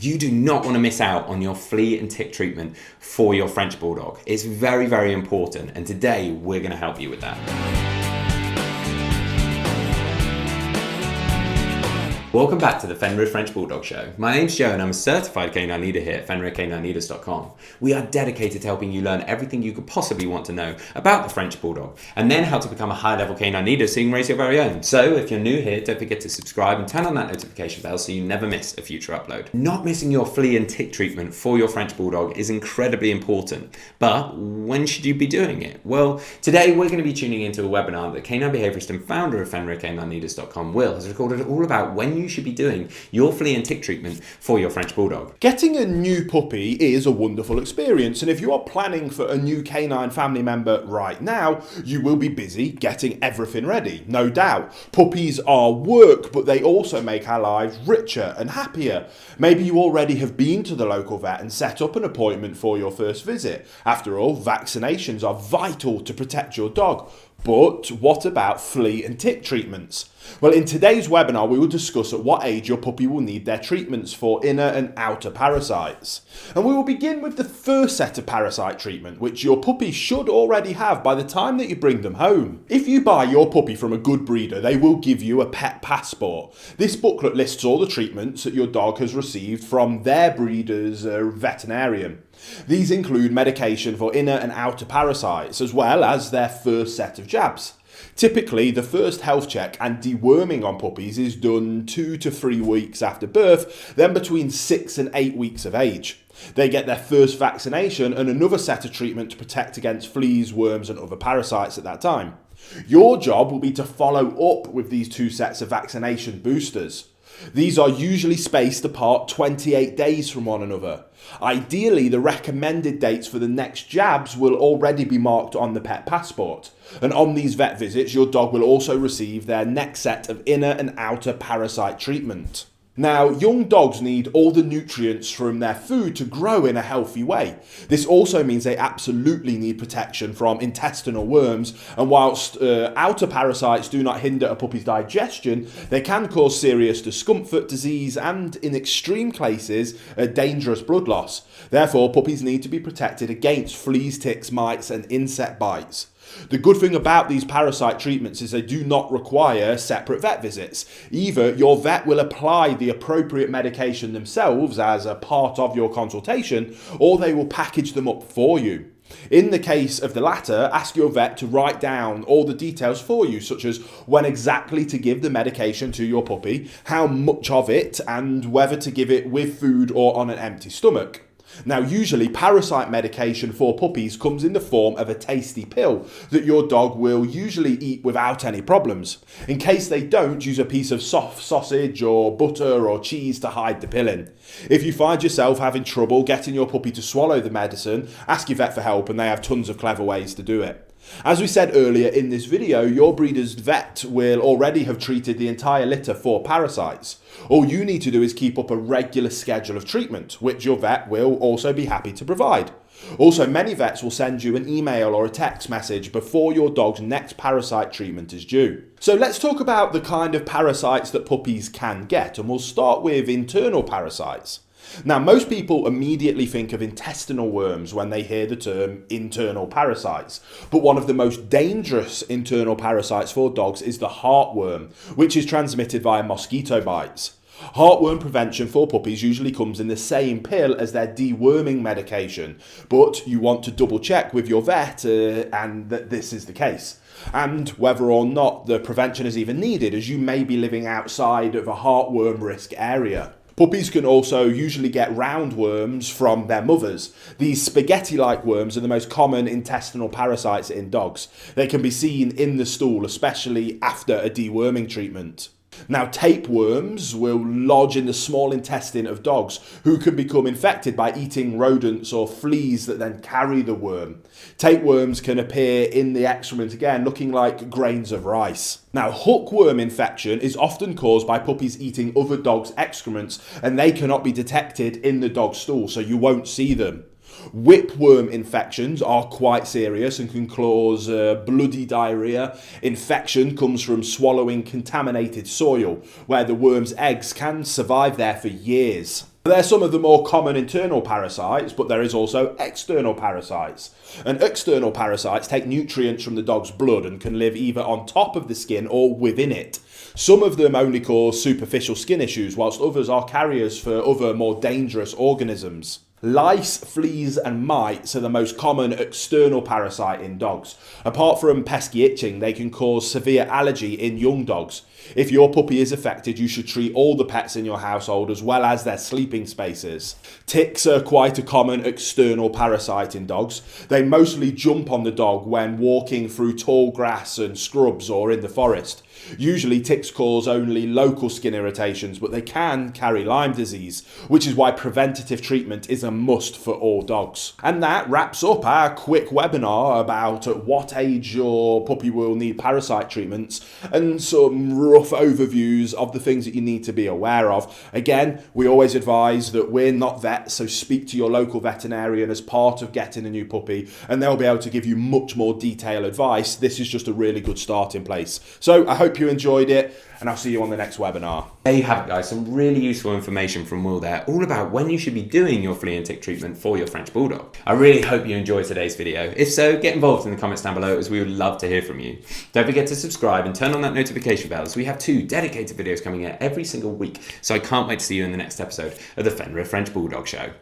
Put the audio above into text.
You do not want to miss out on your flea and tick treatment for your French Bulldog. It's very, very important, and today we're going to help you with that. Welcome back to the Fenrir French Bulldog Show. My name's Joe and I'm a certified canine leader here at FenrirCanineLeaders.com. We are dedicated to helping you learn everything you could possibly want to know about the French Bulldog and then how to become a high-level canine leader so you can raise your very own. So if you're new here, don't forget to subscribe and turn on that notification bell so you never miss a future upload. Not missing your flea and tick treatment for your French Bulldog is incredibly important, but when should you be doing it? Well, today we're going to be tuning into a webinar that canine behaviorist and founder of FenrirCanineLeaders.com, Will, has recorded all about when you should be doing your flea and tick treatment for your French Bulldog. Getting a new puppy is a wonderful experience, and if you are planning for a new canine family member right now, you will be busy getting everything ready, no doubt. Puppies are work, but they also make our lives richer and happier. Maybe you already have been to the local vet and set up an appointment for your first visit. After all, vaccinations are vital to protect your dog. But what about flea and tick treatments? Well, in today's webinar, we will discuss at what age your puppy will need their treatments for inner and outer parasites. And we will begin with the first set of parasite treatment, which your puppy should already have by the time that you bring them home. If you buy your puppy from a good breeder, they will give you a pet passport. This booklet lists all the treatments that your dog has received from their breeder's veterinarian. These include medication for inner and outer parasites, as well as their first set of jabs. Typically, the first health check and deworming on puppies is done 2 to 3 weeks after birth, then between 6 and 8 weeks of age. They get their first vaccination and another set of treatment to protect against fleas, worms and other parasites at that time. Your job will be to follow up with these 2 sets of vaccination boosters. These are usually spaced apart 28 days from one another. Ideally, the recommended dates for the next jabs will already be marked on the pet passport. And on these vet visits, your dog will also receive their next set of inner and outer parasite treatment. Now, young dogs need all the nutrients from their food to grow in a healthy way. This also means they absolutely need protection from intestinal worms, and whilst outer parasites do not hinder a puppy's digestion, they can cause serious discomfort, disease, and in extreme cases, a dangerous blood loss. Therefore, puppies need to be protected against fleas, ticks, mites, and insect bites. The good thing about these parasite treatments is they do not require separate vet visits. Either your vet will apply the appropriate medication themselves as a part of your consultation, or they will package them up for you. In the case of the latter, ask your vet to write down all the details for you, such as when exactly to give the medication to your puppy, how much of it, and whether to give it with food or on an empty stomach. Now, usually parasite medication for puppies comes in the form of a tasty pill that your dog will usually eat without any problems. In case they don't, use a piece of soft sausage or butter or cheese to hide the pill in. If you find yourself having trouble getting your puppy to swallow the medicine, ask your vet for help, and they have tons of clever ways to do it. As we said earlier in this video, your breeder's vet will already have treated the entire litter for parasites. All you need to do is keep up a regular schedule of treatment, which your vet will also be happy to provide. Also, many vets will send you an email or a text message before your dog's next parasite treatment is due. So let's talk about the kind of parasites that puppies can get, and we'll start with internal parasites. Now, most people immediately think of intestinal worms when they hear the term internal parasites, but one of the most dangerous internal parasites for dogs is the heartworm, which is transmitted via mosquito bites. Heartworm prevention for puppies usually comes in the same pill as their deworming medication, but you want to double check with your vet and that this is the case, and whether or not the prevention is even needed, as you may be living outside of a heartworm risk area. Puppies can also usually get roundworms from their mothers. These spaghetti-like worms are the most common intestinal parasites in dogs. They can be seen in the stool, especially after a deworming treatment. Now, tapeworms will lodge in the small intestine of dogs who can become infected by eating rodents or fleas that then carry the worm. Tapeworms can appear in the excrement again, looking like grains of rice. Now, hookworm infection is often caused by puppies eating other dogs' excrements, and they cannot be detected in the dog's stool, so you won't see them. Whipworm infections are quite serious and can cause bloody diarrhea. Infection comes from swallowing contaminated soil, where the worm's eggs can survive there for years. They're some of the more common internal parasites, but there is also external parasites. And external parasites take nutrients from the dog's blood and can live either on top of the skin or within it. Some of them only cause superficial skin issues, whilst others are carriers for other more dangerous organisms. Lice, fleas and mites are the most common external parasite in dogs. Apart from pesky itching, they can cause severe allergy in young dogs. If your puppy is affected, you should treat all the pets in your household as well as their sleeping spaces. Ticks are quite a common external parasite in dogs. They mostly jump on the dog when walking through tall grass and scrubs or in the forest. Usually ticks cause only local skin irritations, but they can carry Lyme disease, which is why preventative treatment is a must for all dogs. And that wraps up our quick webinar about at what age your puppy will need parasite treatments and some rough overviews of the things that you need to be aware of. Again, we always advise that we're not vets, so speak to your local veterinarian as part of getting a new puppy and they'll be able to give you much more detailed advice. This is just a really good starting place. So I hope you enjoyed it, and I'll see you on the next webinar. There you have it, guys. Some really useful information from Will there, all about when you should be doing your flea and tick treatment for your French Bulldog. I really hope you enjoyed today's video. If so, get involved in the comments down below, as we would love to hear from you. Don't forget to subscribe and turn on that notification bell, as we have 2 dedicated videos coming out every single week. So I can't wait to see you in the next episode of the Fenrir French Bulldog Show.